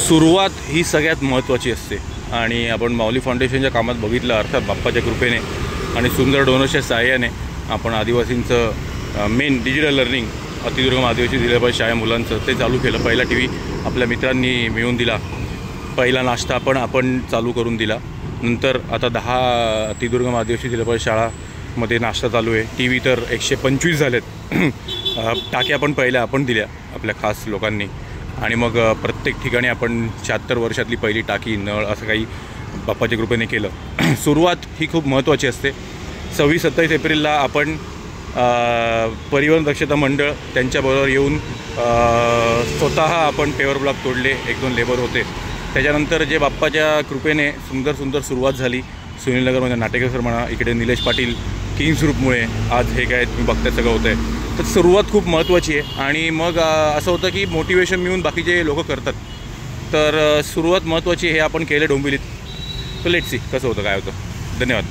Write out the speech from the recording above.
सुरुवात ही सगळ्यात महत्त्वाची असते आणि आपण माऊली फाउंडेशनच्या कामात बघितलं, अर्थात बाप्पाच्या कृपेने आणि सुंदर डोनर्सच्या सहाय्याने आपण आदिवासींचं मेन डिजिटल लर्निंग अतिदुर्गम आदिवासी जिल्हा परिषद शाळा मुलांचं ते चालू केलं। पहिला TV आपल्या मित्रांनी मिळून दिला, पहिला नाश्ता आपण चालू करून दिला। नंतर आता 10 अतिदुर्गम आदिवासी जिल्हा परिषद शाळामध्ये नाश्ता चालू आहे। TV तर 125 झालेत। टाक्या पण पहिल्या आपण दिल्या आपल्या खास लोकांनी आणि मग प्रत्येक ठिकाणी आपण 76 वर्षातली पहिली टाकी नळ असं काही बाप्पाच्या कृपेने केलं। सुरुवात ही खूप महत्त्वाची असते। 26-27 एप्रिलला आपण परिवहन दक्षता मंडळ त्यांच्याबरोबर येऊन स्वतः आपण पेवर ब्लॉक तोडले, 1-2 लेबर होते। त्याच्यानंतर जे बाप्पाच्या कृपेने सुंदर सुरुवात झाली। सुनीलनगरमध्ये नाटेकर सर म्हणा, इकडे निलेश पाटील किंग्स ग्रुपमुळे आज हे काय तुम्ही बघताय सगळं होतं आहे। तर सुरुवात खूप महत्त्वाची आहे आणि मग असं होतं की मोटिवेशन मिळून बाकीचे लोक करतात। तर सुरुवात महत्त्वाची हे आपण केलं डोंबिवलीत। तर लेट्स सी कसं होतं काय होतं। धन्यवाद।